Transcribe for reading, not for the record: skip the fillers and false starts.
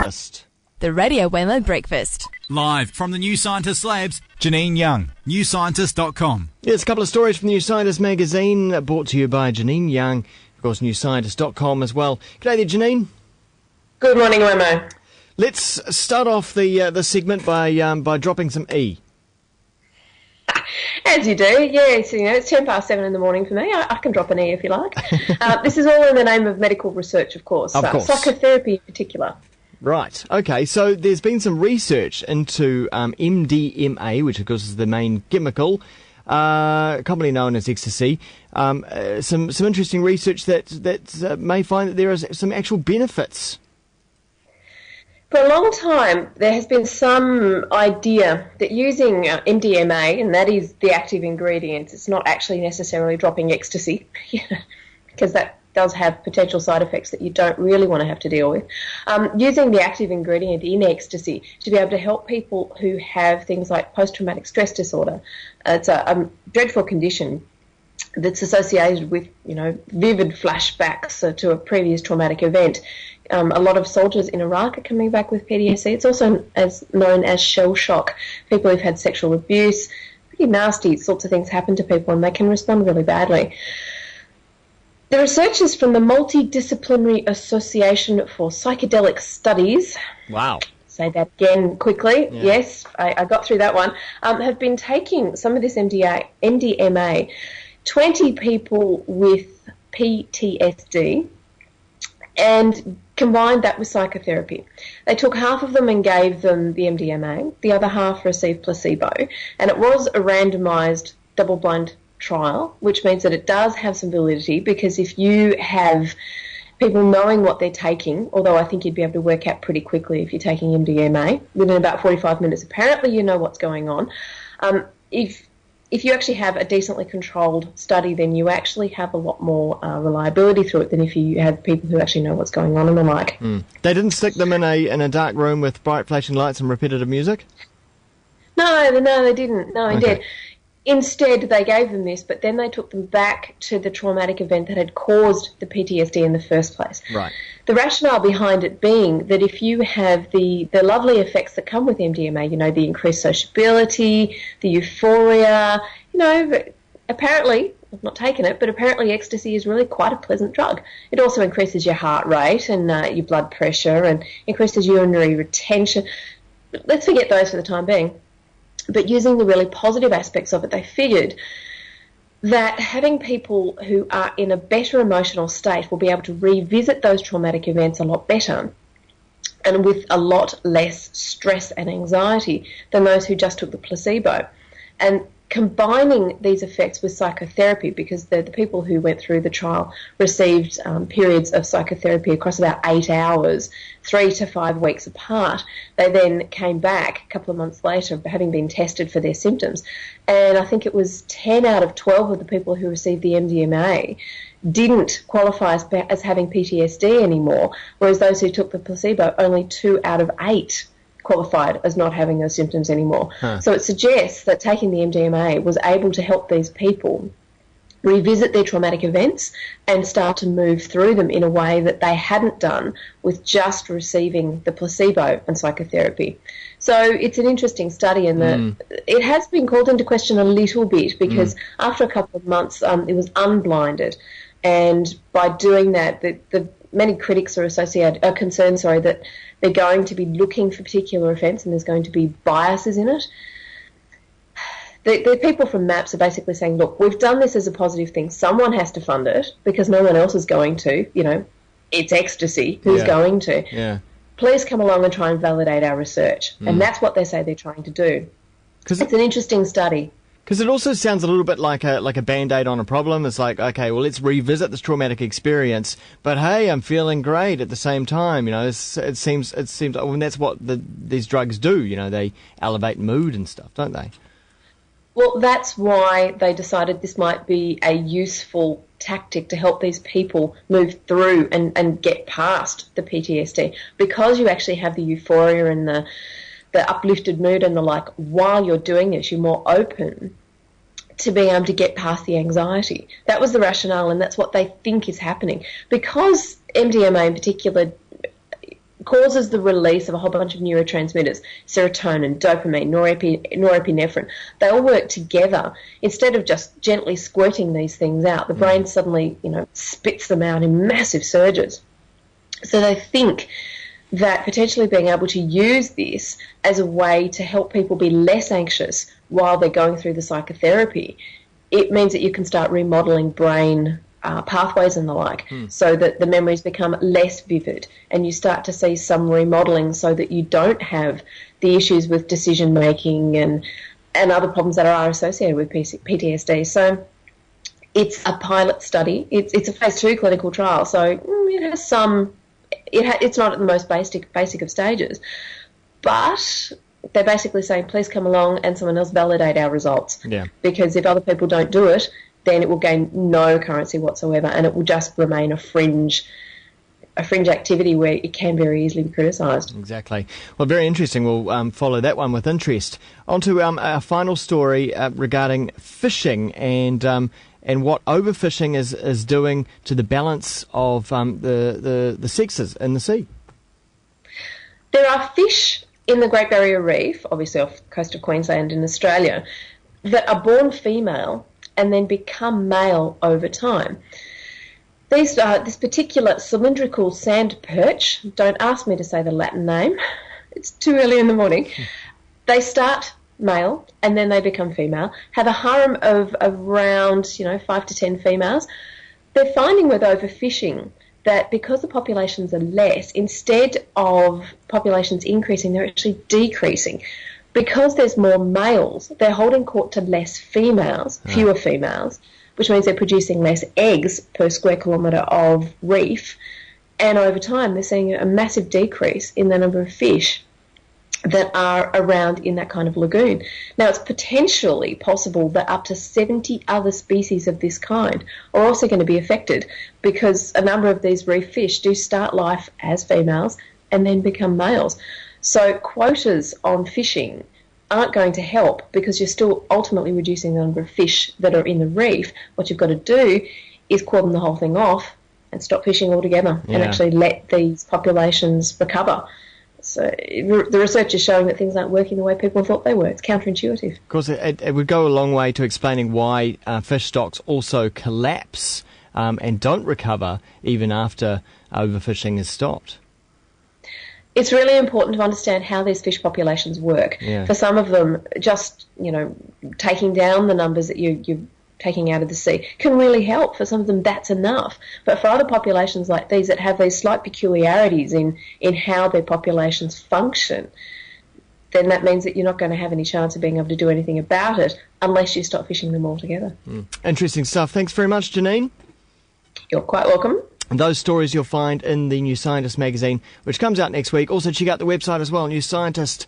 Breakfast. The Radio Wammo Breakfast. Live from the New Scientist Labs, Janine Young. newscientist.com. Yes, a couple of stories from the New Scientist magazine, brought to you by Janine Young. Of course, newscientist.com as well. G'day there, Janine. Good morning, Wammo. Let's start off the segment by dropping some E. As you do, yes. You know, it's 7:10 in the morning for me. I can drop an E if you like. This is all in the name of medical research, of course. Psychotherapy in particular. Right. Okay. So there's been some research into MDMA, which of course is the main chemical, commonly known as ecstasy. Some interesting research that may find that there is some actual benefits. For a long time, there has been some idea that using MDMA, and that is the active ingredient, it's not actually necessarily dropping ecstasy, because that does have potential side effects that you don't really want to have to deal with. Using the active ingredient in ecstasy to be able to help people who have things like post-traumatic stress disorder. It's a dreadful condition that's associated with, vivid flashbacks to a previous traumatic event. A lot of soldiers in Iraq are coming back with PTSD. It's also known as shell shock. People who've had sexual abuse, pretty nasty sorts of things happen to people, and they can respond really badly. The researchers from the Multidisciplinary Association for Psychedelic Studies, wow, say that again quickly, yeah. Yes, I got through that one, have been taking some of this MDMA, 20 people with PTSD, and combined that with psychotherapy. They took half of them and gave them the MDMA, the other half received placebo, and it was a randomised double-blind trial, which means that it does have some validity, because if you have people knowing what they're taking, although I think you'd be able to work out pretty quickly if you're taking MDMA, within about 45 minutes, apparently you know what's going on. If you actually have a decently controlled study, then you actually have a lot more reliability through it than if you have people who actually know what's going on and the like. They didn't stick them in a dark room with bright flashing lights and repetitive music? No, they didn't. No, indeed. Okay. Instead, they gave them this, but then they took them back to the traumatic event that had caused the PTSD in the first place. Right. The rationale behind it being that if you have the lovely effects that come with MDMA, the increased sociability, the euphoria, apparently, I've not taken it, but apparently ecstasy is really quite a pleasant drug. It also increases your heart rate and your blood pressure and increases urinary retention. Let's forget those for the time being. But using the really positive aspects of it, they figured that having people who are in a better emotional state will be able to revisit those traumatic events a lot better and with a lot less stress and anxiety than those who just took the placebo. And combining these effects with psychotherapy, because the people who went through the trial received periods of psychotherapy across about 8 hours, 3 to 5 weeks apart. They then came back a couple of months later, having been tested for their symptoms, and I think it was 10 out of 12 of the people who received the MDMA didn't qualify as having PTSD anymore, whereas those who took the placebo, only 2 out of 8 qualified as not having those symptoms anymore. So it suggests that taking the MDMA was able to help these people revisit their traumatic events and start to move through them in a way that they hadn't done with just receiving the placebo and psychotherapy. So it's an interesting study, and it has been called into question a little bit, because after a couple of months it was unblinded, and by doing that, the many critics are concerned that they're going to be looking for particular events and there's going to be biases in it. The people from MAPS are basically saying, look, we've done this as a positive thing. Someone has to fund it because no one else is going to. It's ecstasy. Who's going to? Yeah. Please come along and try and validate our research. And that's what they say they're trying to do. It's an interesting study. Because it also sounds a little bit like a Band-Aid on a problem. It's like, okay, well, let's revisit this traumatic experience, but hey, I'm feeling great at the same time. It seems, and that's what these drugs do. They elevate mood and stuff, don't they? Well, that's why they decided this might be a useful tactic to help these people move through and get past the PTSD, because you actually have the euphoria and the uplifted mood and the like. While you're doing this, you're more open to being able to get past the anxiety. That was the rationale, and that's what they think is happening. Because MDMA in particular causes the release of a whole bunch of neurotransmitters, serotonin, dopamine, norepinephrine. They all work together. Instead of just gently squirting these things out, the brain suddenly, spits them out in massive surges. So they think that potentially being able to use this as a way to help people be less anxious while they're going through the psychotherapy, it means that you can start remodeling brain pathways and the like, so that the memories become less vivid, and you start to see some remodeling so that you don't have the issues with decision making and other problems that are associated with PTSD. So it's a pilot study. It's a phase 2 clinical trial, so it has some. It's not at the most basic of stages, but they're basically saying, please come along and someone else validate our results. Yeah. Because if other people don't do it, then it will gain no currency whatsoever, and it will just remain a fringe activity where it can very easily be criticised. Exactly. Well, very interesting. We'll follow that one with interest. On to our final story regarding fishing and what overfishing is doing to the balance of the sexes in the sea. There are fish in the Great Barrier Reef, obviously off the coast of Queensland in Australia, that are born female and then become male over time. This particular cylindrical sand perch, don't ask me to say the Latin name, it's too early in the morning, they start male and then they become female, have a harem of around 5 to 10 females. They're finding with overfishing that because the populations are less, instead of populations increasing, they're actually decreasing. Because there's more males, they're holding court to less females, fewer females, which means they're producing less eggs per square kilometre of reef. And over time, they're seeing a massive decrease in the number of fish that are around in that kind of lagoon. Now, it's potentially possible that up to 70 other species of this kind are also going to be affected, because a number of these reef fish do start life as females and then become males. So quotas on fishing aren't going to help, because you're still ultimately reducing the number of fish that are in the reef. What you've got to do is cordon the whole thing off and stop fishing altogether and actually let these populations recover. So the research is showing that things aren't working the way people thought they were. It's counterintuitive. Of course, it would go a long way to explaining why fish stocks also collapse and don't recover even after overfishing is stopped. It's really important to understand how these fish populations work. Yeah. For some of them, just taking down the numbers that you're taking out of the sea can really help. For some of them, that's enough. But for other populations like these that have these slight peculiarities in how their populations function, then that means that you're not going to have any chance of being able to do anything about it unless you stop fishing them altogether. Interesting stuff. Thanks very much, Janine. You're quite welcome. And those stories you'll find in the New Scientist magazine, which comes out next week. Also, check out the website as well, newscientist.com.